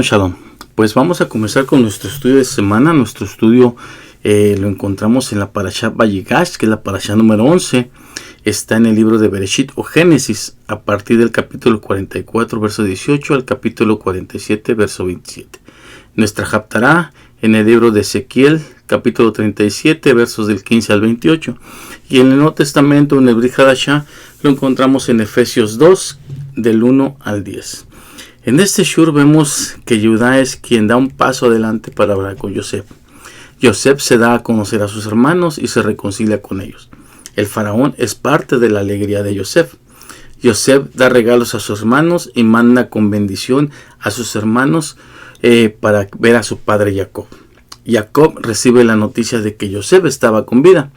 Shalom. Pues vamos a comenzar con nuestro estudio de semana. Nuestro estudio lo encontramos en la Parashá Vayigash, que es la Parashá número 11. Está en el libro de Bereshit o Génesis, a partir del capítulo 44, verso 18, al capítulo 47, verso 27. Nuestra Haftará en el libro de Ezequiel, capítulo 37, versos del 15 al 28. Y en el Nuevo Testamento, en el Brit Hadashah, lo encontramos en Efesios 2, del 1 al 10. En este shur vemos que Judá es quien da un paso adelante para hablar con Yosef. Yosef se da a conocer a sus hermanos y se reconcilia con ellos. El faraón es parte de la alegría de Yosef. Yosef da regalos a sus hermanos y manda con bendición a sus hermanos para ver a su padre Jacob. Jacob recibe la noticia de que Yosef estaba con vida.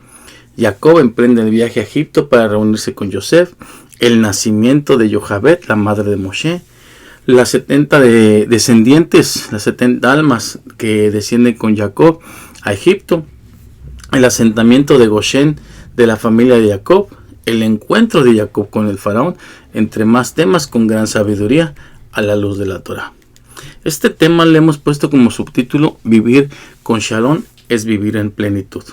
Jacob emprende el viaje a Egipto para reunirse con Yosef. El nacimiento de Yochebed, la madre de Moshe. Las 70 descendientes, las 70 almas que descienden con Jacob a Egipto, el asentamiento de Goshen de la familia de Jacob, el encuentro de Jacob con el faraón, entre más temas con gran sabiduría a la luz de la Torah. Este tema le hemos puesto como subtítulo: Vivir con Shalom es vivir en plenitud.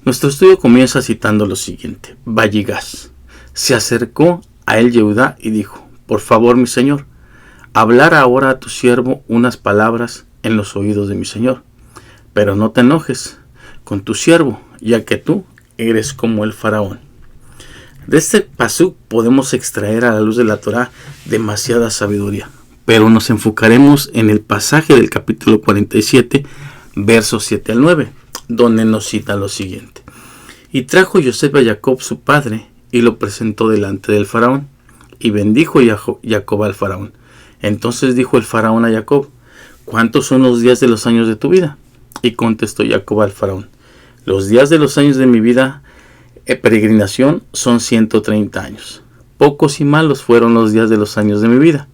Nuestro estudio comienza citando lo siguiente: Vayigash. Se acercó a él Yehudá y dijo: por favor, mi señor, hablar ahora a tu siervo unas palabras en los oídos de mi señor, pero no te enojes con tu siervo, ya que tú eres como el faraón. De este pasuk podemos extraer a la luz de la Torah demasiada sabiduría, pero nos enfocaremos en el pasaje del capítulo 47, versos 7 al 9, donde nos cita lo siguiente: y trajo Yosef a Jacob su padre, y lo presentó delante del faraón, y bendijo Jacob al faraón. Entonces dijo el faraón a Jacob: ¿cuántos son los días de los años de tu vida? Y contestó Jacob al faraón: los días de los años de mi vida peregrinación son 130 años. Pocos y malos fueron los días de los años de mi vida,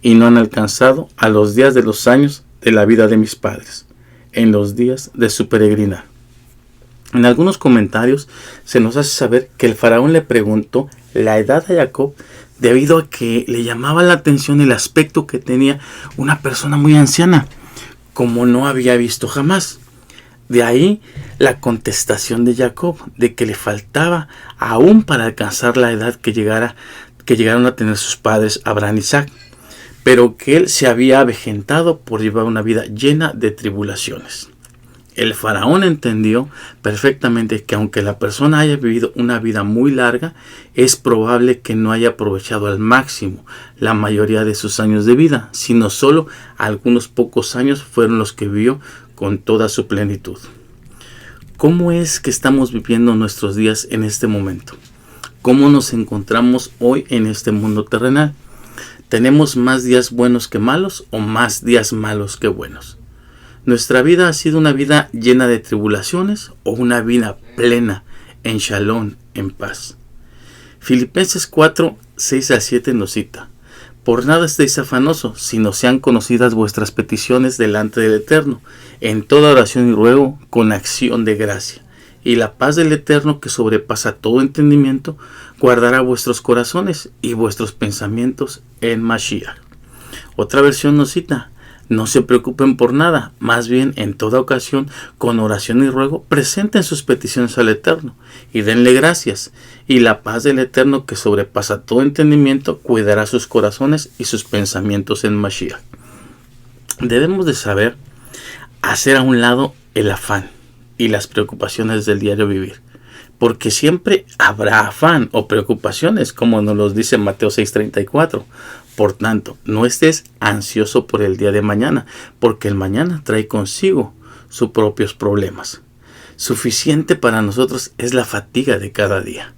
y no han alcanzado a los días de los años de la vida de mis padres, en los días de su peregrinar. En algunos comentarios se nos hace saber que el faraón le preguntó la edad a Jacob debido a que le llamaba la atención el aspecto que tenía una persona muy anciana, como no había visto jamás. De ahí la contestación de Jacob, de que le faltaba aún para alcanzar la edad que llegaron a tener sus padres Abraham y Isaac, pero que él se había avejentado por llevar una vida llena de tribulaciones. El faraón entendió perfectamente que aunque la persona haya vivido una vida muy larga, es probable que no haya aprovechado al máximo la mayoría de sus años de vida, sino solo algunos pocos años fueron los que vivió con toda su plenitud. ¿Cómo es que estamos viviendo nuestros días en este momento? ¿Cómo nos encontramos hoy en este mundo terrenal? ¿Tenemos más días buenos que malos o más días malos que buenos? ¿Nuestra vida ha sido una vida llena de tribulaciones o una vida plena en shalom, en paz? Filipenses 4, 6 al 7 nos cita: por nada estéis afanosos, sino sean conocidas vuestras peticiones delante del Eterno, en toda oración y ruego, con acción de gracia. Y la paz del Eterno, que sobrepasa todo entendimiento, guardará vuestros corazones y vuestros pensamientos en Mashiach. Otra versión nos cita: no se preocupen por nada, más bien en toda ocasión, con oración y ruego, presenten sus peticiones al Eterno y denle gracias. Y la paz del Eterno, que sobrepasa todo entendimiento, cuidará sus corazones y sus pensamientos en Mashiach. Debemos de saber hacer a un lado el afán y las preocupaciones del diario vivir, porque siempre habrá afán o preocupaciones, como nos lo dice Mateo 6:34. Por tanto, no estés ansioso por el día de mañana, porque el mañana trae consigo sus propios problemas. Suficiente para nosotros es la fatiga de cada día.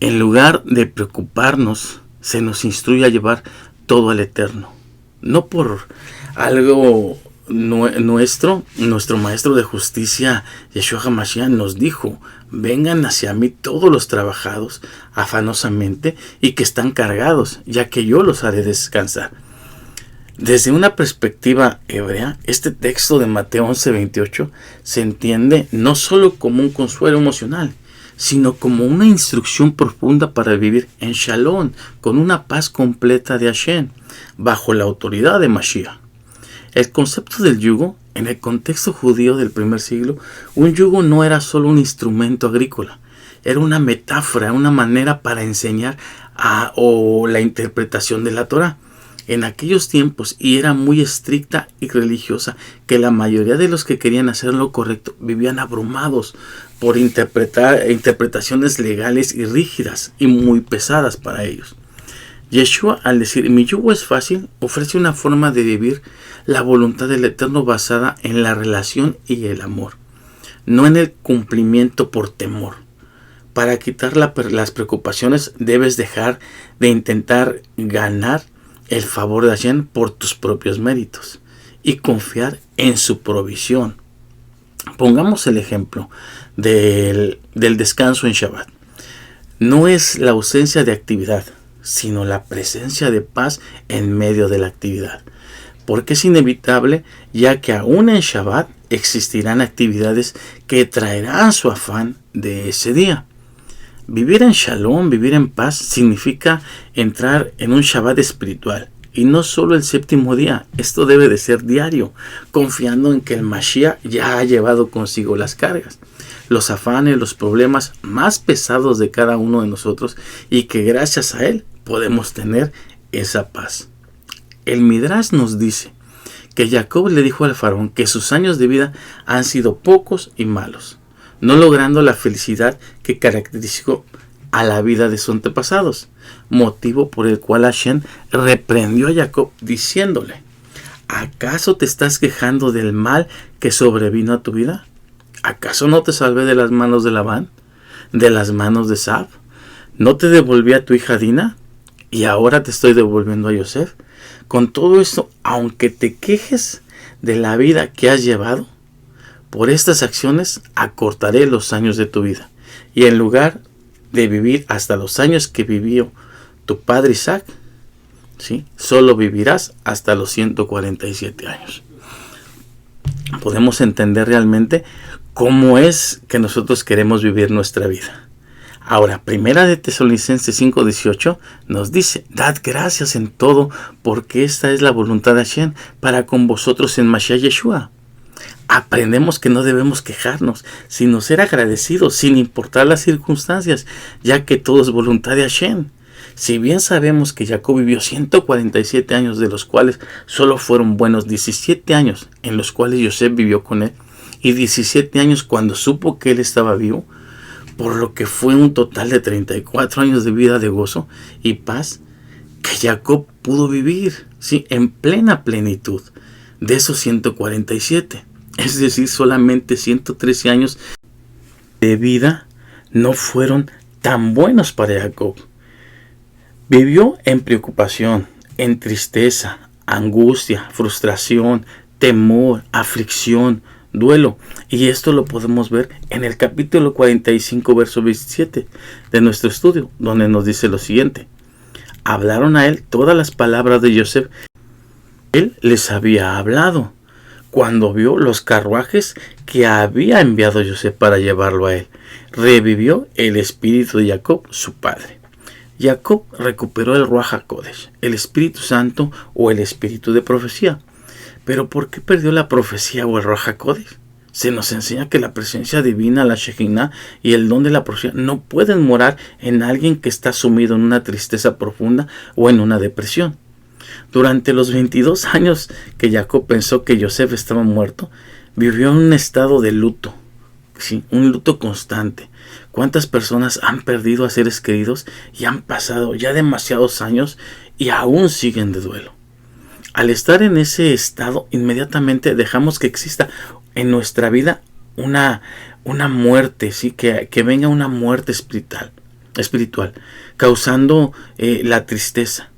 En lugar de preocuparnos, se nos instruye a llevar todo al Eterno. No por algo nuestro maestro de justicia, Yeshua HaMashiach, nos dijo: vengan hacia mí todos los trabajados afanosamente y que están cargados, ya que yo los haré descansar. Desde una perspectiva hebrea, este texto de Mateo 11:28 se entiende no solo como un consuelo emocional, sino como una instrucción profunda para vivir en Shalom, con una paz completa de Hashem, bajo la autoridad de Mashiach. El concepto del yugo, en el contexto judío del primer siglo, un yugo no era solo un instrumento agrícola, era una metáfora, una manera para enseñar o la interpretación de la Torá. En aquellos tiempos, y era muy estricta y religiosa, que la mayoría de los que querían hacer lo correcto vivían abrumados por interpretaciones legales y rígidas y muy pesadas para ellos. Yeshua, al decir mi yugo es fácil, ofrece una forma de vivir la voluntad del Eterno basada en la relación y el amor, no en el cumplimiento por temor. Para quitar las preocupaciones debes dejar de intentar ganar el favor de Hashem por tus propios méritos y confiar en su provisión. Pongamos el ejemplo del descanso en Shabbat. No es la ausencia de actividad, sino la presencia de paz en medio de la actividad. Porque es inevitable, ya que aún en Shabbat existirán actividades que traerán su afán de ese día. Vivir en Shalom, vivir en paz, significa entrar en un Shabbat espiritual. Y no solo el séptimo día, esto debe de ser diario, confiando en que el Mashiach ya ha llevado consigo las cargas, los afanes, los problemas más pesados de cada uno de nosotros, y que gracias a él podemos tener esa paz. El Midrash nos dice que Jacob le dijo al faraón que sus años de vida han sido pocos y malos, no logrando la felicidad que caracterizó a la vida de sus antepasados, motivo por el cual Hashem reprendió a Jacob diciéndole: ¿acaso te estás quejando del mal que sobrevino a tu vida? ¿Acaso no te salvé de las manos de Labán, de las manos de Sab? ¿No te devolví a tu hija Dina? Y ahora te estoy devolviendo a Yosef. Con todo esto, aunque te quejes de la vida que has llevado, por estas acciones acortaré los años de tu vida, y en lugar de vivir hasta los años que vivió tu padre Isaac, ¿sí?, solo vivirás hasta los 147 años. Podemos entender realmente cómo es que nosotros queremos vivir nuestra vida. Ahora, Primera de Tesalonicenses 5:18 nos dice: dad gracias en todo, porque esta es la voluntad de Hashem para con vosotros en Mashiach Yeshua. Aprendemos que no debemos quejarnos, sino ser agradecidos sin importar las circunstancias, ya que todo es voluntad de Hashem. Si bien sabemos que Jacob vivió 147 años, de los cuales solo fueron buenos 17 años en los cuales Yosef vivió con él, y 17 años cuando supo que él estaba vivo, por lo que fue un total de 34 años de vida de gozo y paz que Jacob pudo vivir, ¿sí?, en plena plenitud de esos 147. Es decir, solamente 113 años de vida no fueron tan buenos para Jacob. Vivió en preocupación, en tristeza, angustia, frustración, temor, aflicción, duelo. Y esto lo podemos ver en el capítulo 45, verso 27 de nuestro estudio, donde nos dice lo siguiente: hablaron a él todas las palabras de Yosef. Él les había hablado cuando vio los carruajes que había enviado Yosef para llevarlo a él. Revivió el espíritu de Jacob, su padre. Jacob recuperó el Ruach HaKodesh, el Espíritu Santo o el espíritu de profecía. ¿Pero por qué perdió la profecía o el Ruach HaKodesh? Se nos enseña que la presencia divina, la Shekhinah y el don de la profecía no pueden morar en alguien que está sumido en una tristeza profunda o en una depresión. Durante los 22 años que Jacob pensó que Yosef estaba muerto, vivió en un estado de luto, ¿sí?, un luto constante. ¿Cuántas personas han perdido a seres queridos y han pasado ya demasiados años y aún siguen de duelo? Al estar en ese estado, inmediatamente dejamos que exista en nuestra vida una muerte, ¿sí?, que venga una muerte espiritual, causando la tristeza.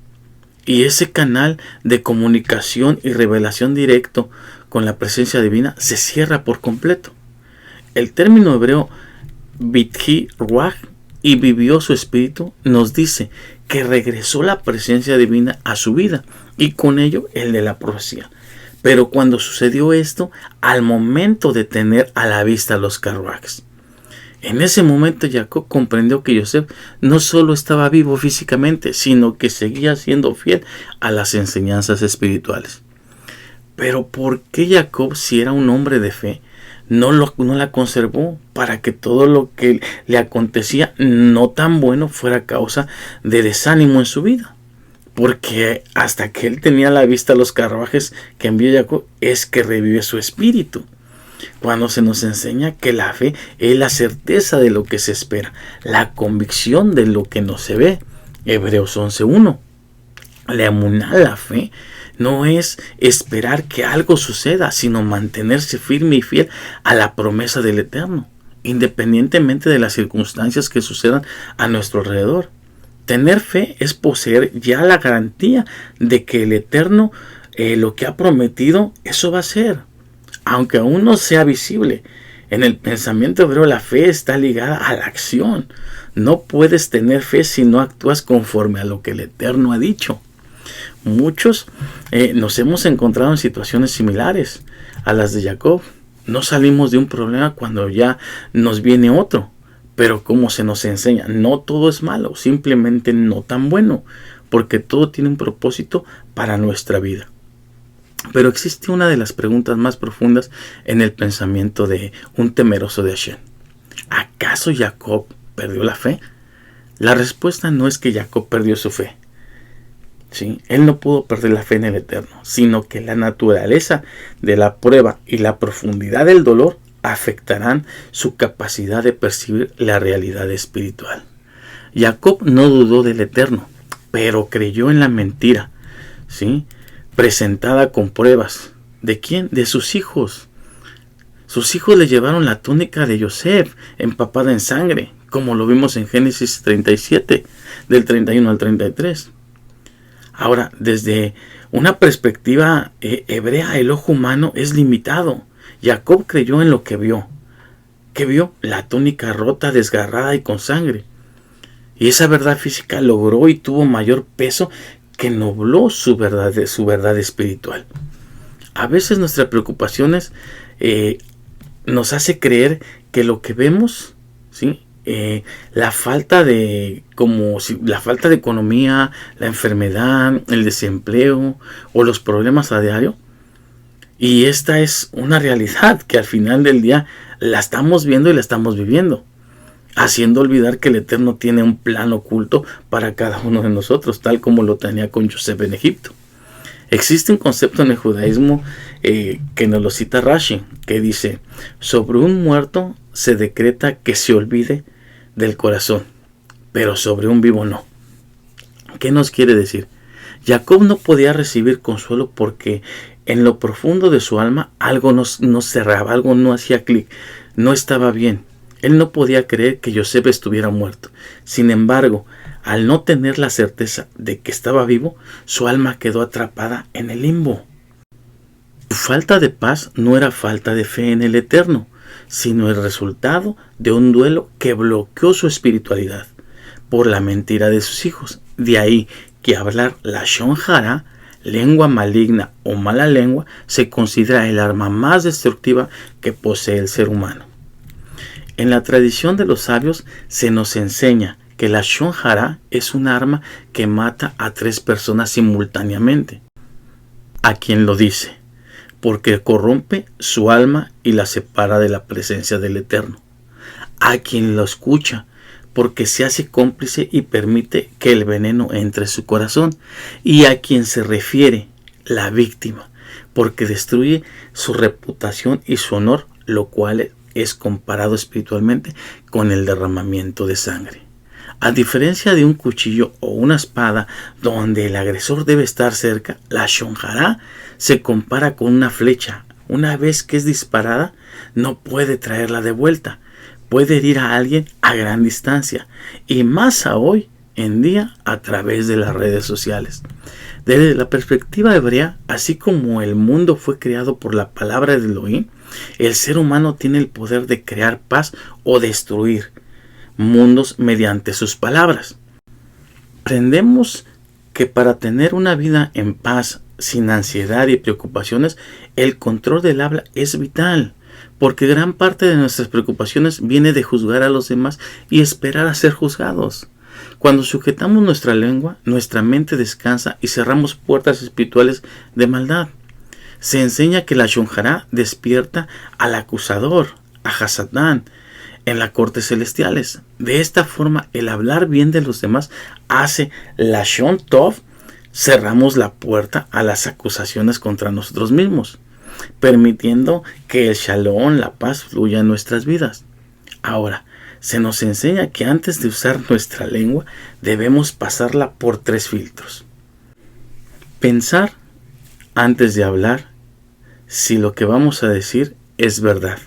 Y ese canal de comunicación y revelación directo con la presencia divina se cierra por completo. El término hebreo Bitji Ruach, y vivió su espíritu, nos dice que regresó la presencia divina a su vida y con ello el de la profecía. Pero cuando sucedió esto, al momento de tener a la vista los carruajes, en ese momento Jacob comprendió que Yosef no solo estaba vivo físicamente, sino que seguía siendo fiel a las enseñanzas espirituales. Pero ¿por qué Jacob, si era un hombre de fe, no la conservó para que todo lo que le acontecía no tan bueno fuera causa de desánimo en su vida? Porque hasta que él tenía a la vista los carruajes que envió Jacob, es que revive su espíritu. Cuando se nos enseña que la fe es la certeza de lo que se espera, la convicción de lo que no se ve. Hebreos 11:1. La emuná, la fe, no es esperar que algo suceda, sino mantenerse firme y fiel a la promesa del Eterno, independientemente de las circunstancias que sucedan a nuestro alrededor. Tener fe es poseer ya la garantía de que el Eterno, lo que ha prometido, eso va a ser, aunque aún no sea visible. En el pensamiento hebreo, la fe está ligada a la acción. No puedes tener fe si no actúas conforme a lo que el Eterno ha dicho. Muchos nos hemos encontrado en situaciones similares a las de Jacob. No salimos de un problema cuando ya nos viene otro. Pero como se nos enseña, no todo es malo, simplemente no tan bueno, porque todo tiene un propósito para nuestra vida. Pero existe una de las preguntas más profundas en el pensamiento de un temeroso de Hashem. ¿Acaso Jacob perdió la fe? La respuesta no es que Jacob perdió su fe. ¿Sí? Él no pudo perder la fe en el Eterno, sino que la naturaleza de la prueba y la profundidad del dolor afectarán su capacidad de percibir la realidad espiritual. Jacob no dudó del Eterno, pero creyó en la mentira, ¿sí?, presentada con pruebas. ¿De quién? De sus hijos. Sus hijos le llevaron la túnica de Yosef empapada en sangre, como lo vimos en Génesis 37, del 31 al 33. Ahora, desde una perspectiva hebrea, el ojo humano es limitado. Jacob creyó en lo que vio. ¿Qué vio? La túnica rota, desgarrada y con sangre. Y esa verdad física logró y tuvo mayor peso que nubló su verdad espiritual. A veces nuestras preocupaciones nos hace creer que lo que vemos, ¿sí?, la falta de economía, la enfermedad, el desempleo o los problemas a diario, y esta es una realidad que al final del día la estamos viendo y la estamos viviendo, haciendo olvidar que el Eterno tiene un plan oculto para cada uno de nosotros, tal como lo tenía con Yosef en Egipto. Existe un concepto en el judaísmo que nos lo cita Rashi, que dice: sobre un muerto se decreta que se olvide del corazón, pero sobre un vivo no. ¿Qué nos quiere decir? Jacob no podía recibir consuelo porque en lo profundo de su alma algo no cerraba, algo no hacía clic, no estaba bien. Él no podía creer que Yosef estuviera muerto. Sin embargo, al no tener la certeza de que estaba vivo, su alma quedó atrapada en el limbo. Su falta de paz no era falta de fe en el Eterno, sino el resultado de un duelo que bloqueó su espiritualidad por la mentira de sus hijos. De ahí que hablar lashon hara, lengua maligna o mala lengua, se considera el arma más destructiva que posee el ser humano. En la tradición de los sabios se nos enseña que la lashon hara es un arma que mata a 3 personas simultáneamente. ¿A quién lo dice? Porque corrompe su alma y la separa de la presencia del Eterno. A quien lo escucha, porque se hace cómplice y permite que el veneno entre en su corazón. Y a quien se refiere, la víctima, porque destruye su reputación y su honor, lo cual es comparado espiritualmente con el derramamiento de sangre. A diferencia de un cuchillo o una espada donde el agresor debe estar cerca, la lashon hara se compara con una flecha. Una vez que es disparada, no puede traerla de vuelta. Puede herir a alguien a gran distancia, y más a hoy en día a través de las redes sociales. Desde la perspectiva hebrea, así como el mundo fue creado por la palabra de Elohim, el ser humano tiene el poder de crear paz o destruir mundos mediante sus palabras. Aprendemos que para tener una vida en paz, sin ansiedad y preocupaciones, el control del habla es vital, porque gran parte de nuestras preocupaciones viene de juzgar a los demás y esperar a ser juzgados. Cuando sujetamos nuestra lengua, nuestra mente descansa y cerramos puertas espirituales de maldad. Se enseña que la Shonjará despierta al acusador, a Hasatán, en las cortes celestiales. De esta forma, el hablar bien de los demás hace la Shon Tov. Cerramos la puerta a las acusaciones contra nosotros mismos, permitiendo que el Shalom, la paz, fluya en nuestras vidas. Ahora, se nos enseña que antes de usar nuestra lengua, debemos pasarla por 3 filtros. Pensar antes de hablar si lo que vamos a decir es verdad.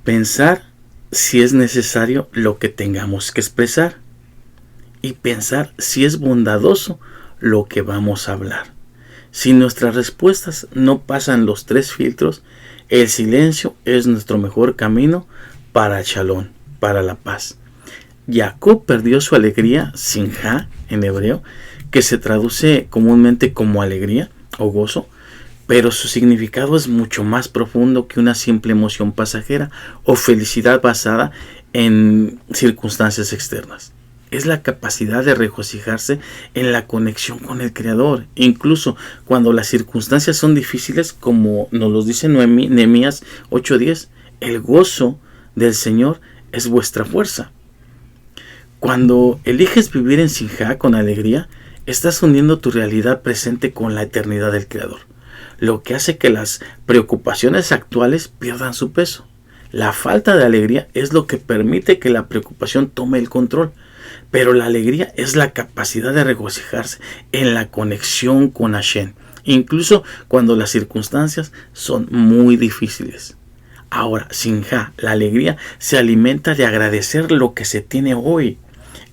Pensar si es necesario lo que tengamos que expresar. Y pensar si es bondadoso lo que vamos a hablar. Si nuestras respuestas no pasan los 3 filtros, el silencio es nuestro mejor camino para el Shalom, para la paz. Jacob perdió su alegría, simjá en hebreo, que se traduce comúnmente como alegría o gozo, pero su significado es mucho más profundo que una simple emoción pasajera o felicidad basada en circunstancias externas. Es la capacidad de regocijarse en la conexión con el Creador, incluso cuando las circunstancias son difíciles, como nos lo dice Nehemías 8:10. El gozo del Señor es vuestra fuerza. Cuando eliges vivir en simjá con alegría, estás uniendo tu realidad presente con la eternidad del Creador, lo que hace que las preocupaciones actuales pierdan su peso. La falta de alegría es lo que permite que la preocupación tome el control. Pero la alegría es la capacidad de regocijarse en la conexión con Hashem, incluso cuando las circunstancias son muy difíciles. Ahora, simjá, la alegría, se alimenta de agradecer lo que se tiene hoy,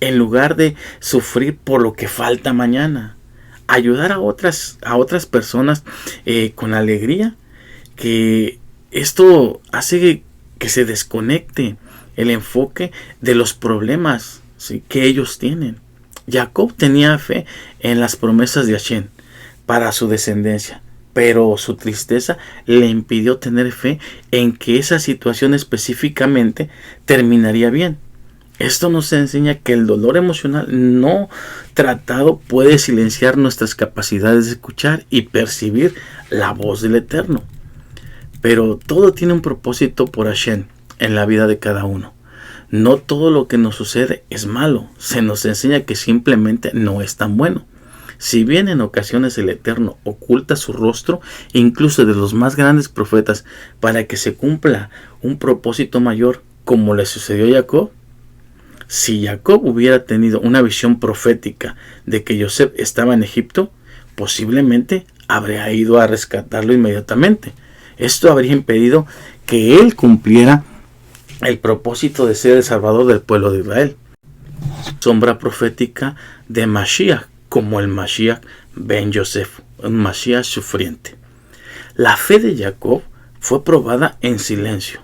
en lugar de sufrir por lo que falta mañana. Ayudar a otras personas con alegría, que esto hace que se desconecte el enfoque de los problemas, ¿sí?, que ellos tienen. Jacob tenía fe en las promesas de Hashem para su descendencia, pero su tristeza le impidió tener fe en que esa situación específicamente terminaría bien. Esto nos enseña que el dolor emocional no tratado puede silenciar nuestras capacidades de escuchar y percibir la voz del Eterno. Pero todo tiene un propósito por Hashem en la vida de cada uno. No todo lo que nos sucede es malo. Se nos enseña que simplemente no es tan bueno. Si bien en ocasiones el Eterno oculta su rostro, incluso de los más grandes profetas, para que se cumpla un propósito mayor, como le sucedió a Jacob. Si Jacob hubiera tenido una visión profética de que Yosef estaba en Egipto, posiblemente habría ido a rescatarlo inmediatamente. Esto habría impedido que él cumpliera el propósito de ser el salvador del pueblo de Israel. Sombra profética de Mashiach, como el Mashiach ben Yosef, un Mashiach sufriente. La fe de Jacob fue probada en silencio.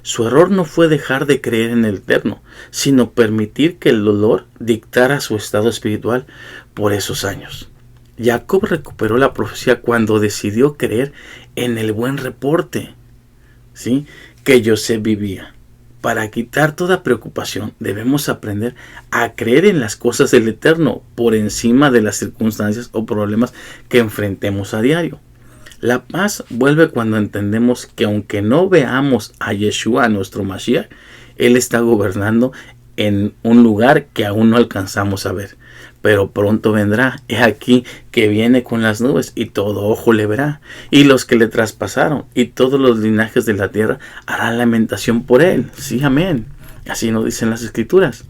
Su error no fue dejar de creer en el Eterno, sino permitir que el dolor dictara su estado espiritual por esos años. Jacob recuperó la profecía cuando decidió creer en el buen reporte, ¿sí?, que Yosef vivía. Para quitar toda preocupación, debemos aprender a creer en las cosas del Eterno por encima de las circunstancias o problemas que enfrentemos a diario. La paz vuelve cuando entendemos que aunque no veamos a Yeshua, nuestro Mashiach, Él está gobernando en un lugar que aún no alcanzamos a ver. Pero pronto vendrá. He aquí que viene con las nubes y todo ojo le verá. Y los que le traspasaron y todos los linajes de la tierra harán lamentación por él. Sí, amén. Así nos dicen las escrituras.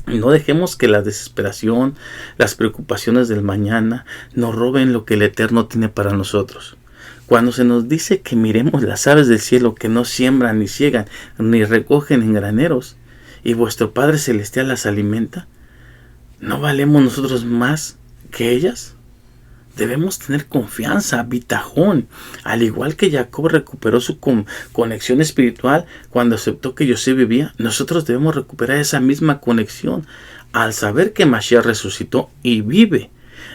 No dejemos que la desesperación, las preocupaciones del mañana nos roben lo que el Eterno tiene para nosotros. Cuando se nos dice que miremos las aves del cielo que no siembran ni ciegan ni recogen en graneros, y vuestro Padre Celestial las alimenta, ¿no valemos nosotros más que ellas? Debemos tener confianza, bitajón. Al igual que Jacob recuperó su conexión espiritual cuando aceptó que Yosef vivía, nosotros debemos recuperar esa misma conexión al saber que Mashiach resucitó y vive.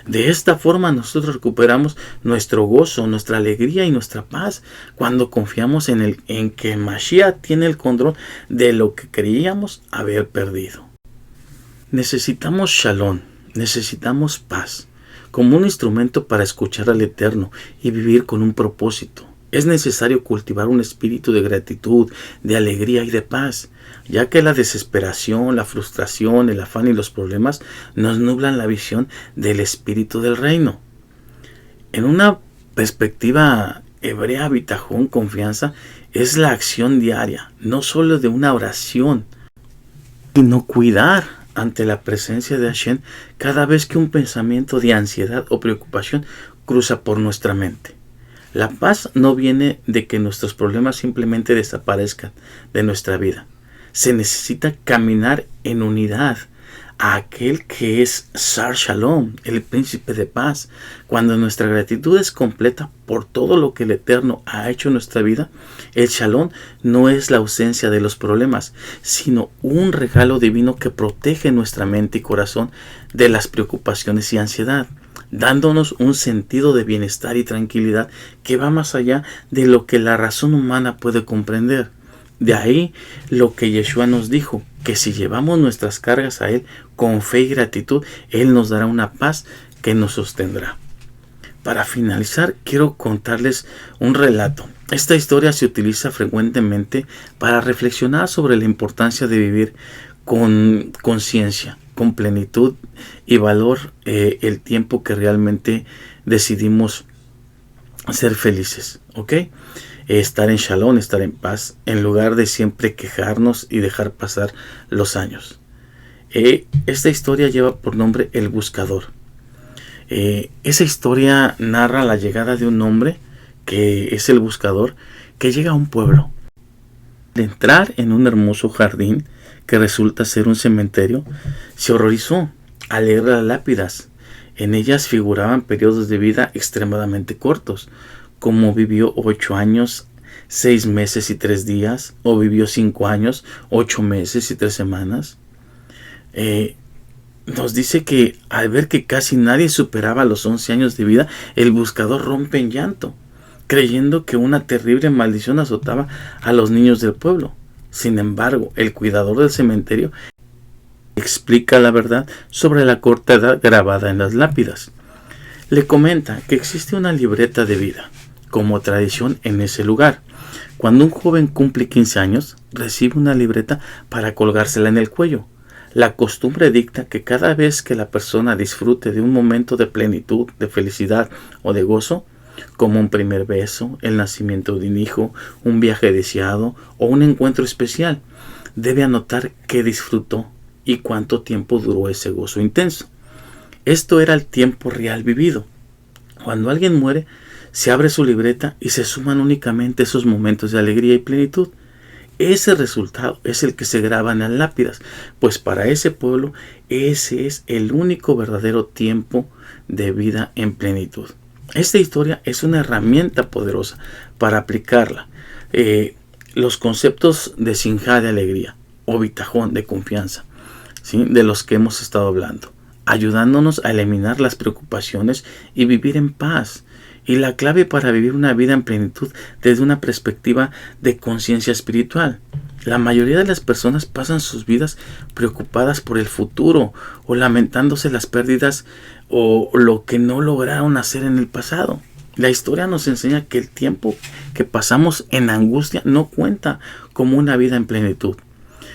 De esta forma nosotros recuperamos nuestro gozo, nuestra alegría y nuestra paz cuando confiamos en que Mashiach tiene el control de lo que creíamos haber perdido. Necesitamos shalom, necesitamos paz. como un instrumento para escuchar al Eterno y vivir con un propósito. Es necesario cultivar un espíritu de gratitud, de alegría y de paz, ya que la desesperación, la frustración, el afán y los problemas nos nublan la visión del espíritu del reino. En una perspectiva hebrea, bitajón, confianza, es la acción diaria, no solo de una oración, sino cuidar ante la presencia de Hashem cada vez que un pensamiento de ansiedad o preocupación cruza por nuestra mente. La paz no viene de que nuestros problemas simplemente desaparezcan de nuestra vida. Se necesita caminar en unidad a aquel que es Sar Shalom, el príncipe de paz. Cuando nuestra gratitud es completa por todo lo que el Eterno ha hecho en nuestra vida, el Shalom no es la ausencia de los problemas, sino un regalo divino que protege nuestra mente y corazón de las preocupaciones y ansiedad, dándonos un sentido de bienestar y tranquilidad que va más allá de lo que la razón humana puede comprender. De ahí lo que Yeshua nos dijo, que si llevamos nuestras cargas a Él con fe y gratitud, Él nos dará una paz que nos sostendrá. Para finalizar, quiero contarles un relato. Esta historia se utiliza frecuentemente para reflexionar sobre la importancia de vivir con conciencia, con plenitud y valor el tiempo que realmente decidimos ser felices, ¿ok? Estar en shalom, estar en paz, en lugar de siempre quejarnos y dejar pasar los años. Esta historia lleva por nombre El Buscador. Esa historia narra la llegada de un hombre, que es el buscador, que llega a un pueblo. Al entrar en un hermoso jardín, que resulta ser un cementerio, se horrorizó al leer las lápidas. En ellas figuraban periodos de vida extremadamente cortos, como vivió 8 años, 6 meses y 3 días, o vivió 5 años, 8 meses y 3 semanas. Nos dice que al ver que casi nadie superaba los 11 años de vida, el buscador rompe en llanto, creyendo que una terrible maldición azotaba a los niños del pueblo. Sin embargo, el cuidador del cementerio explica la verdad sobre la corta edad grabada en las lápidas. Le comenta que existe una libreta de vida, como tradición en ese lugar. Cuando un joven cumple 15 años, recibe una libreta para colgársela en el cuello. La costumbre dicta que cada vez que la persona disfrute de un momento de plenitud, de felicidad o de gozo, como un primer beso, el nacimiento de un hijo, un viaje deseado o un encuentro especial, debe anotar qué disfrutó y cuánto tiempo duró ese gozo intenso. Esto era el tiempo real vivido. Cuando alguien muere, se abre su libreta y se suman únicamente esos momentos de alegría y plenitud. Ese resultado es el que se graba en las lápidas, pues para ese pueblo ese es el único verdadero tiempo de vida en plenitud. Esta historia es una herramienta poderosa para aplicarla. Los conceptos de sinjá, de alegría, o bitajón, de confianza, ¿sí?, de los que hemos estado hablando, ayudándonos a eliminar las preocupaciones y vivir en paz. Y la clave para vivir una vida en plenitud desde una perspectiva de conciencia espiritual. La mayoría de las personas pasan sus vidas preocupadas por el futuro o lamentándose las pérdidas o lo que no lograron hacer en el pasado. La historia nos enseña que el tiempo que pasamos en angustia no cuenta como una vida en plenitud.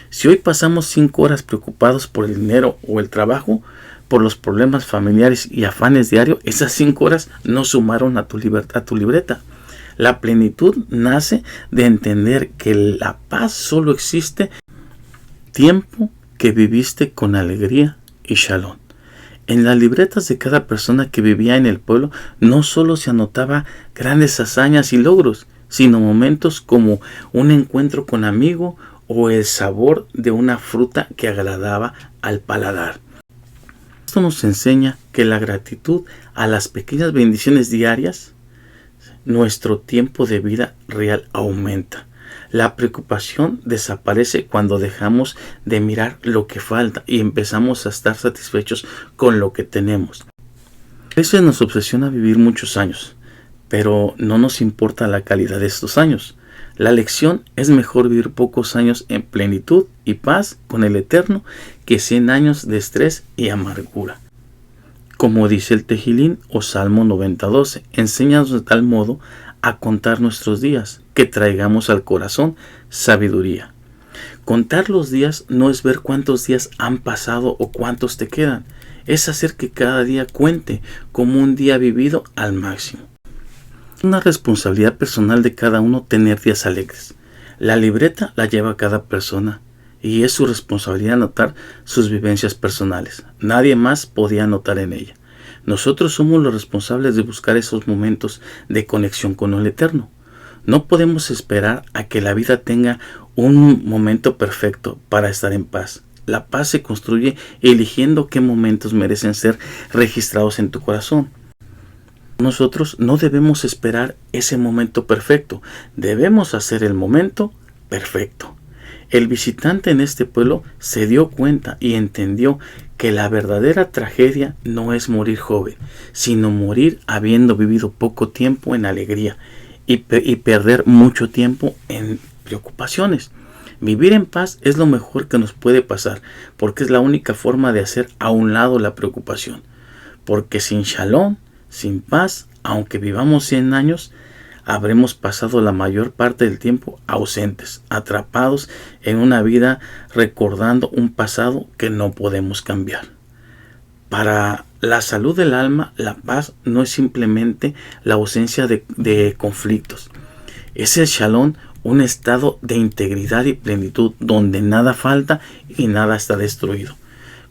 Si hoy pasamos 5 horas preocupados por el dinero o el trabajo, por los problemas familiares y afanes diarios, esas 5 horas no sumaron a tu libreta. La plenitud nace de entender que la paz solo existe tiempo que viviste con alegría y shalom. En las libretas de cada persona que vivía en el pueblo no solo se anotaba grandes hazañas y logros, sino momentos como un encuentro con amigo o el sabor de una fruta que agradaba al paladar. Esto nos enseña que la gratitud a las pequeñas bendiciones diarias, nuestro tiempo de vida real aumenta. La preocupación desaparece cuando dejamos de mirar lo que falta y empezamos a estar satisfechos con lo que tenemos. A veces nos obsesiona vivir muchos años, pero no nos importa la calidad de estos años. La lección es mejor vivir pocos años en plenitud y paz con el Eterno que 100 años de estrés y amargura. Como dice el Tejilín o Salmo 90:12, enséñanos de tal modo a contar nuestros días, que traigamos al corazón sabiduría. Contar los días no es ver cuántos días han pasado o cuántos te quedan, es hacer que cada día cuente como un día vivido al máximo. Es una responsabilidad personal de cada uno tener días alegres. La libreta la lleva cada persona y es su responsabilidad anotar sus vivencias personales. Nadie más podía anotar en ella. Nosotros somos los responsables de buscar esos momentos de conexión con el Eterno. No podemos esperar a que la vida tenga un momento perfecto para estar en paz. La paz se construye eligiendo qué momentos merecen ser registrados en tu corazón. Nosotros no debemos esperar ese momento perfecto, debemos hacer el momento perfecto. El visitante en este pueblo se dio cuenta y entendió que la verdadera tragedia no es morir joven, sino morir habiendo vivido poco tiempo en alegría y perder mucho tiempo en preocupaciones. Vivir en paz es lo mejor que nos puede pasar, porque es la única forma de hacer a un lado la preocupación. Porque sin shalom, sin paz, aunque vivamos 100 años, habremos pasado la mayor parte del tiempo ausentes, atrapados en una vida recordando un pasado que no podemos cambiar. Para la salud del alma, la paz no es simplemente la ausencia de conflictos. Es el shalom, un estado de integridad y plenitud donde nada falta y nada está destruido.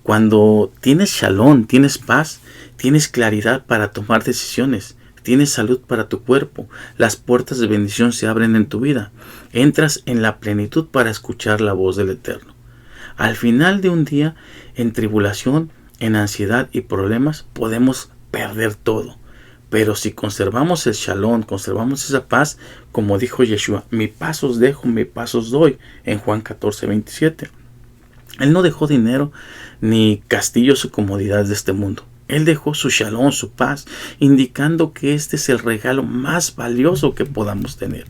Cuando tienes shalom, tienes paz, tienes claridad para tomar decisiones, tienes salud para tu cuerpo, las puertas de bendición se abren en tu vida, entras en la plenitud para escuchar la voz del Eterno. Al final de un día, en tribulación, en ansiedad y problemas, podemos perder todo. Pero si conservamos el shalom, conservamos esa paz, como dijo Yeshua, mi paz os dejo, mi paz os doy, en Juan 14:27. Él no dejó dinero, ni castillos o comodidades de este mundo. Él dejó su shalom, su paz, indicando que este es el regalo más valioso que podamos tener.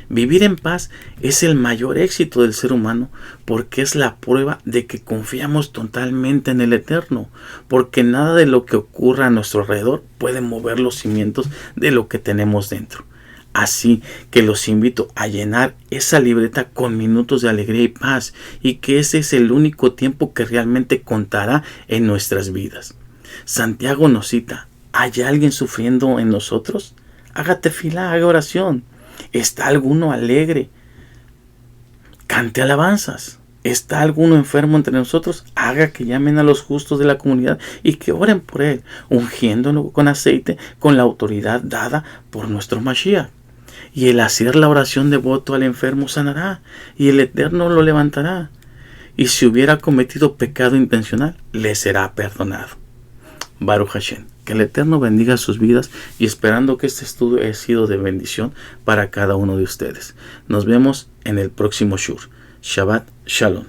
Vivir en paz es el mayor éxito del ser humano porque es la prueba de que confiamos totalmente en el Eterno, porque nada de lo que ocurra a nuestro alrededor puede mover los cimientos de lo que tenemos dentro. Así que los invito a llenar esa libreta con minutos de alegría y paz, y que ese es el único tiempo que realmente contará en nuestras vidas. Santiago nos cita, ¿hay alguien sufriendo en nosotros? Haga tefilá, haga oración. ¿Está alguno alegre? Cante alabanzas. ¿Está alguno enfermo entre nosotros? Haga que llamen a los justos de la comunidad y que oren por él, ungiéndolo con aceite con la autoridad dada por nuestro Mashiach. Y el hacer la oración de voto al enfermo sanará, y el Eterno lo levantará. Y si hubiera cometido pecado intencional, le será perdonado. Baruch Hashem. Que el Eterno bendiga sus vidas, y esperando que este estudio haya sido de bendición para cada uno de ustedes. Nos vemos en el próximo Shur. Shabbat Shalom.